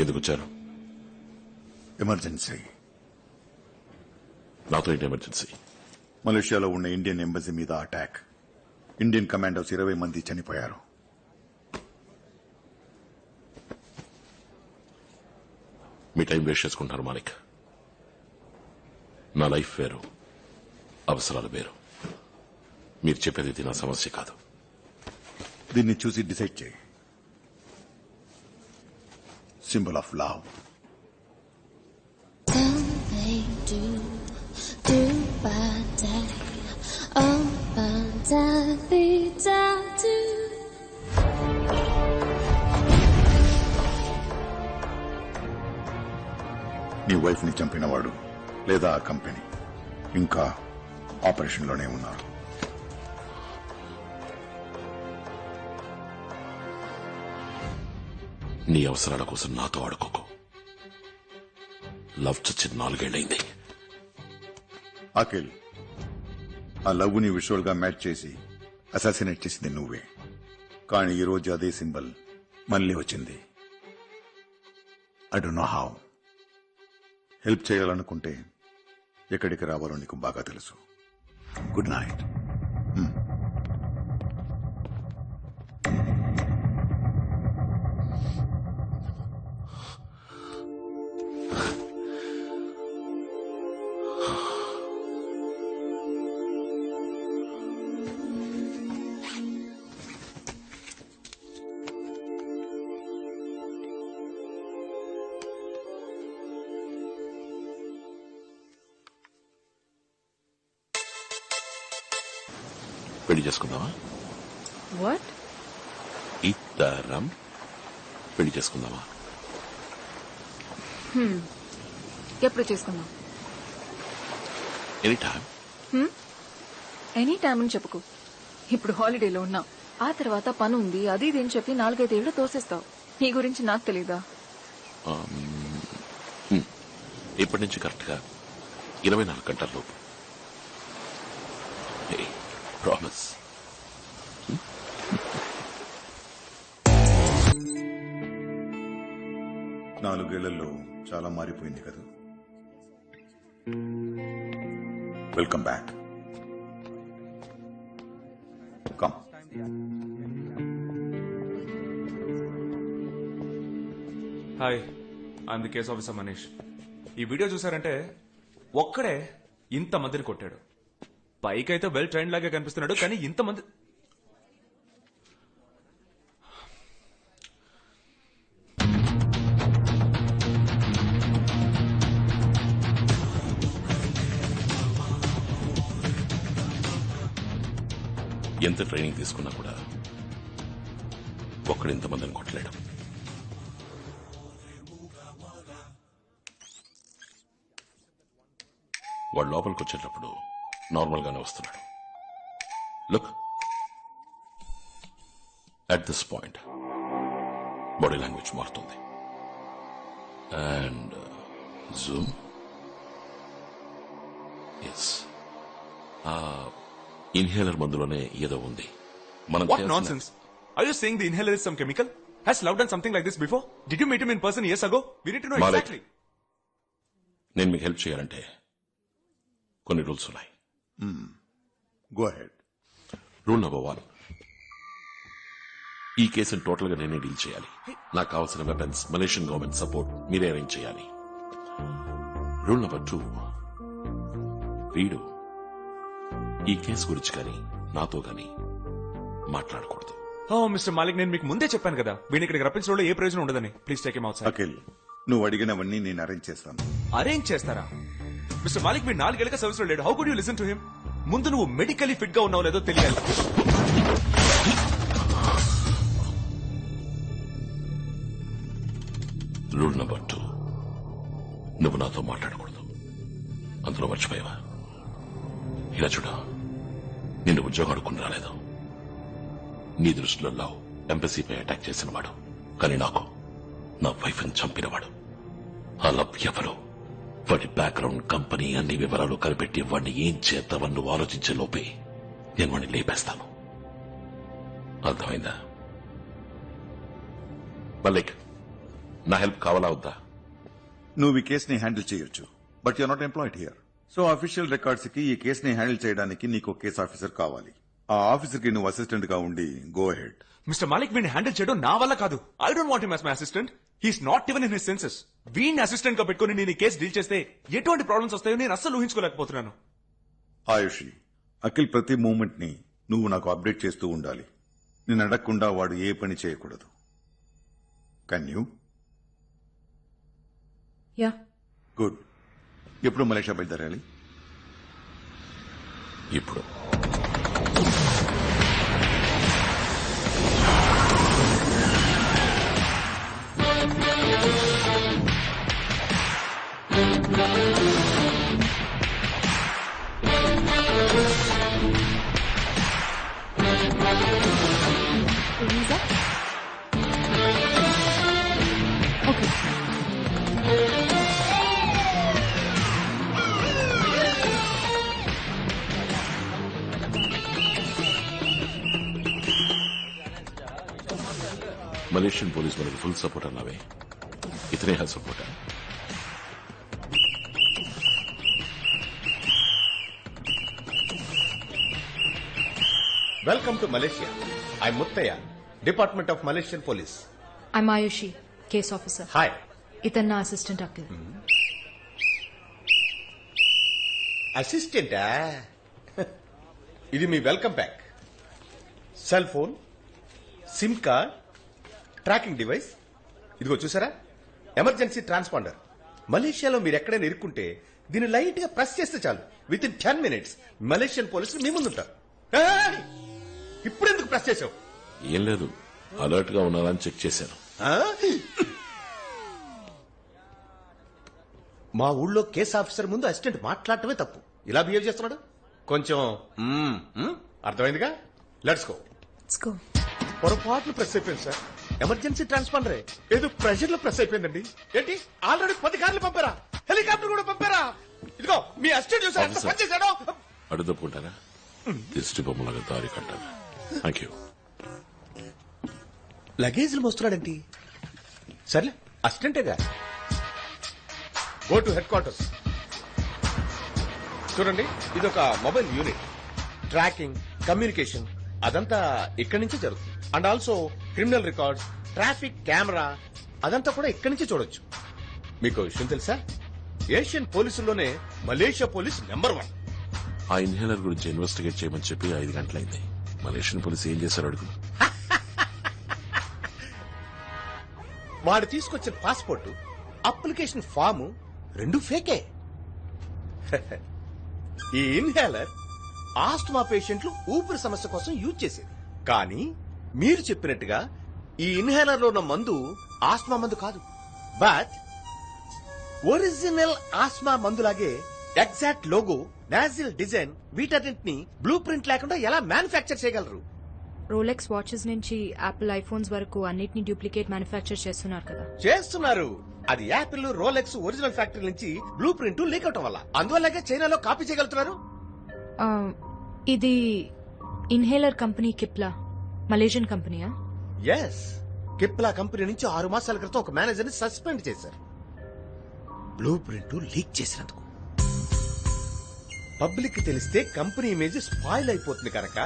ఎందుకు వచ్చారు? ఎమర్జెన్సీ. నాతో ఏంటి ఎమర్జెన్సీ? మలేషియాలో ఉన్న ఇండియన్ ఎంబసీ మీద అటాక్. ఇండియన్ కమాండోస్ 20 మంది చనిపోయారు. మీ టైం వేస్ట్ చేసుకుంటున్నారు మాలిక్. నా లైఫ్ వేరు, అవసరాలు వేరు. మీరు చెప్పేది ఇది నా సమస్య కాదు. దీన్ని చూసి డిసైడ్ చేయి. Symbol of love. నీ వైఫ్ ని చంపినవాడు లేదా ఆ కంపెనీ ఇంకా ఆపరేషన్ లోనే ఉన్నారు. నీ అవసరాల కోసం నాతో ఆడుకోకు. లవ్ చచ్చి 4 ఏళ్లైంది. అఖిల్, ఆ లవ్ ని విజువల్ గా మ్యాచ్ చేసి అసాసినేట్ చేసింది నువ్వే. కానీ ఈ రోజు అదే సింబల్ మళ్ళీ వచ్చింది. I don't know how. Help చేయాలనుకుంటే ఎక్కడికి రావాలో నీకు బాగా తెలుసు. Good night. పెళ్లి చేసుకుందామా? వాట్? ఇద్దరం పెళ్లి చేసుకుందామా? ఎప్పుడు చేసుకుందాం? Any time. ఎనీ టైం అని చెప్పుకో. ఇప్పుడు హాలిడేలో ఉన్నాం. ఆ తర్వాత పని ఉంది, అది ఇది అని చెప్పి 4-5 ఏళ్ళు తోసేస్తావు. నీ గురించి నాకు తెలీదా? ఇప్పటి నుంచి కరెక్ట్ గా 24 గంటల లోపు. ప్రామిస్. నాలుగేళ్లలో చాలా మారిపోయింది కదా. Welcome back. Come. Hi, I'm the case officer Manish. ఈ వీడియో చూసారంటే ఒక్కడే ఇంత మందిని కొట్టాడు. పైకైతే వెల్ ట్రైన్ లాగా కనిపిస్తున్నాడు, కానీ ఇంతమంది ఎంత ట్రైనింగ్ తీసుకున్నా కూడా ఒక్కడు ఇంతమందిని కొట్టలేడు. వాడు లోపలికి వచ్చేటప్పుడు నార్మల్ గానే వస్తున్నాడు. Look, at this point body language మారుతుంది. And zoom. ఎస్, ఇన్హేలర్ మందులోనే ఏదో ఉంది. మనం What nonsense? Are you saying the inhaler is some chemical? Has Love done something like this before? Did you meet him in person years ago? We need to know Malik. exactly. నేను మీకు help చేయాలంటే కొన్ని rules ఉన్నాయి. Go head. Rule number 1, ఈ కేసును total గా నేనే deal చేయాలి. నాకు కావాల్సిన వెపన్స్, మలేషియన్ గవర్నమెంట్ సపోర్ట్ మీరే అరేంజ్ చేయాలి. రూల్ నెంబర్ 2, వీడు ఈ కేసు గురించి కానీ నాతో కానీ మాట్లాడకూడదు. Oh, Mr. Malik, నేను మీకు ముందే చెప్పాను కదా, వీడిని ఇక్కడికి రప్పించడంలో ఏ ప్రయోజనం ఉండదని. Please take him out side. Akhil, నువ్వు అడిగినవన్నీ నేను అరేంజ్ చేస్తాను. అరేంజ్ చేస్తారా? మిస్టర్ మాలిక్ మీరు 4 ఏళ్ళగా సర్వీస్ లో లేడు. How could you listen to him? ముందు నువ్వు మెడికలీ ఫిట్ గా ఉన్నావు లేదో తెలియాలి. రూల్ నెంబర్ 2, నువ్వు నాతో మాట్లాడకూడదు. అందులో మర్చిపోయావా? ఇలా చూడు, నిన్ను ఉద్యోగం అడుక్కుని రాలేదు. నీ దృష్టిలో లవ్ ఎంబసీపై అటాక్ చేసిన వాడు, కానీ నాకు నా వైఫ్ ని చంపినవాడు. ఆ లవ్ ఎవరు, వాడి బ్యాక్గ్రౌండ్, కంపెనీ అన్ని వివరాలు కనిపెట్టి వాడిని ఏం చేద్దామని నువ్వు ఆలోచించే లోపే నేను వాడిని లేపేస్తాను. అర్థమైందా? మల్లిక్, నా హెల్ప్ కావాలా వద్దా? నువ్వు ఈ కేసుని హ్యాండిల్ చేయొచ్చు, but you are not employed here. So official records కి ఈ కేసుని హ్యాండిల్ చేయడానికి నీకు ఒక కేసు ఆఫీసర్ కావాలి. ఆ ఆఫీసర్ కి నువ్వు అసిస్టెంట్ గా ఉండి గో హెడ్. మిస్టర్ మాలిక్ వీడిని హ్యాండిల్ చేయడం నా వల్ల కాదు. I don't want him as my assistant. He's not even in his senses. వీడిని అసిస్టెంట్ గా పెట్టుకుని నేను ఈ కేసు డీల్ చేస్తే ఎటువంటి ప్రాబ్లమ్స్ వస్తాయో నేను అస్సలు ఊహించుకోలేకపోతున్నాను. ఆయుషి, అఖిల్ ప్రతి మూమెంట్ ని నువ్వు నాకు అప్డేట్ చేస్తూ ఉండాలి. నేను అడగకుండా వాడు ఏ పని చేయకూడదు. Can you? యా. గుడ్. ఎప్పుడు మలేషియా బయలుదేరాలి? ఇప్పుడు వీసా? ఓకే. మలేషియన్ పోలీస్ మనకి ఫుల్ సపోర్ట్ అన్నావే, ఇతనే help support. Welcome to Malaysia. I'm Muttaya, Department of Malaysian Police. I'm Ayushi, case officer. Hi. ఇతను నా అసిస్టెంట్ అఖిల్. అసిస్టెంటా? ఇది మీ welcome pack. Cell phone, SIM card, tracking device. ఇదిగో చూసారా, emergency transponder. మలేషియాలో మీరు ఎక్కడైనా ఇరుక్కుంటే దీన్ని లైట్ గా ప్రెస్ చేస్తే చాలు, విత్ ఇన్ 10 minutes మలేషియన్ పోలీసులు మీ ముందుంటారు. ఏయ్! ఇప్పుడు ఎందుకు ప్రెస్ చేసావు? ఏం లేదు, అలర్ట్ గా ఉన్నారని చెక్ చేశాను. ఆ? మా ఊళ్ళో కేసు ఆఫీసర్ ముందు అసిస్టెంట్ మాట్లాడటమే తప్పు. ఇలా బిహేవ్ చేస్తున్నాడు. కొంచెం అర్థమైందిగా. Let's go. Let's go. పొరపాట్లు ప్రెస్ అయిపోయింది సార్. ఎమర్జెన్సీ ట్రాన్స్పాండరే ఏదో ప్రెషర్ లో ప్రెస్ అయిపోయిందండి. ఏంటి, ఆల్రెడీ 10 కార్లు పంపారా? హెలికాప్టర్ కూడా పంపారా? ఇదిగో మీ అసిస్టెంట్ చూసారు ఎంత పని చేశాడో. అడు తప్పుకుంటారా? దిష్టి బొమ్మలాగా దారి కట్టాను. Thank you. లగేజ్లు మోస్తున్నాడేంటి? సర్లే, అసిస్టెంటేగా. Go to headquarters. చూడండి, ఇది ఒక మొబైల్ యూనిట్. ట్రాకింగ్, కమ్యూనికేషన్ అదంతా ఇక్కడి నుంచే జరుగుతుంది. And also criminal records, traffic camera అదంతా కూడా ఇక్కడి నుంచే చూడొచ్చు. మీకు విషయం తెలుసా, ఏషియన్ పోలీసుల్లోనే మలేషియా పోలీస్ నెంబర్ 1. ఆ ఇన్హేలర్ గురించి ఇన్వెస్టిగేట్ చేయమని చెప్పి 5 గంటలైంది. మలేషియన్ పోలీస్ ఏం చేశారు అడుగు. వాడు తీసుకొచ్చిన పాస్పోర్ట్, అప్లికేషన్ ఫాము 2 ఫేకే. ఈ ఇన్హేలర్ ఆస్తమా పేషెంట్లు ఊపిరి సమస్య కోసం యూజ్ చేసేది. కానీ మీరు చెప్పినట్టుగా ఈ ఇన్హేలర్ లో ఉన్న మందు ఆస్తమా మందు కాదు, బట్ ఒరిజినల్ ఆస్మా మందులాగే ఎగ్జాక్ట్ లోగో, నాజిల్ డిజైన్ వీటన్నింటిని బ్లూ ప్రింట్ లేకుండా ఎలా మ్యానుఫ్యాక్చర్ చేయగలరు? రోలెక్స్ వాచెస్ నుంచి యాపిల్ ఐఫోన్స్ వరకు అన్నిటిని డూప్లికేట్ మ్యానుఫ్యాక్చర్ చేస్తున్నారు కదా. చేస్తున్నారు. అది యాపిల్, రోలెక్స్ ఒరిజినల్ ఫ్యాక్టరీ నుంచి బ్లూ ప్రింట్ లీక్ అవటం వల్ల. అందువల్లగే చైనాలో కాపీ చేయగలుగుతున్నారు. ఇది ఇన్హేలర్ కంపెనీ కిప్లా, మలేషియన్ కంపెనీయా? ఎస్, కిప్లా కంపెనీ నుంచి 6 మాసాల క్రితం ఒక మేనేజర్ ని సస్పెండ్ చేశారు, బ్లూ ప్రింట్ లీక్ చేసినందుకు. పబ్లిక్ తెలిస్తే కంపెనీ ఇమేజ్ స్పాయిల్ అయిపోతుంది కనుక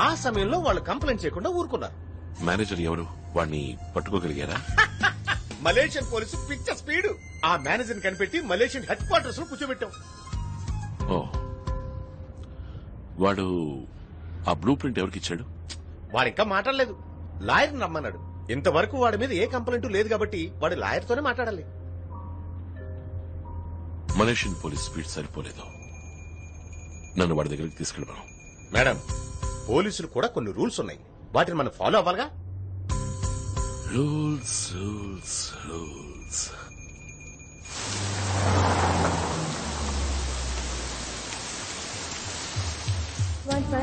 ఆ సమయంలో వాళ్ళు కంప్లైంట్ చేయకుండా ఊరుకున్నారు. మేనేజర్ ఎవరు? వాడిని పట్టుకోగలిగారా? మలేషియన్ పోలీసు పిచ్చ స్పీడ్. ఆ మేనేజర్ కనిపెట్టి మలేషియన్ హెడ్ క్వార్టర్స్ లో కూర్చోబెట్టాం. ఓ, వాడు ఆ బ్లూ ప్రింట్ ఎవరికి ఇచ్చాడు? వాడు ఇంకా మాట్లాడలేదు, లాయర్ రమ్మన్నాడు. ఇంతవరకు వాడి మీద ఏ కంప్లైంట్ లేదు కాబట్టి వాడు లాయర్ తోనే మాట్లాడాలి. మలేషియన్ పోలీస్ స్పీడ్ సరిపోలేదు. నన్ను వాడి దగ్గరికి తీసుకెళ్ళమను. మేడం, పోలీసులు కూడా కొన్ని రూల్స్ ఉన్నాయి, వాటిని మనం ఫాలో అవ్వాలిగా. Rules rules rules.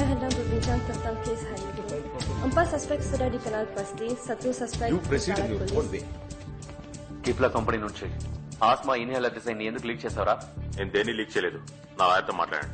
Hendak berbincang tentang kes hari ini. 4 suspek sudah dikenal pasti, 1 suspek you proceed in your own way. Cipla company నుంచి ఆస్మా ఇన్హేలర్ డిజైన్ ఎందుకు లీక్ చేసావరా? నేను దేన్ని లీక్ చేయలేదు. నా ఆయనతో మాట్లాడండి.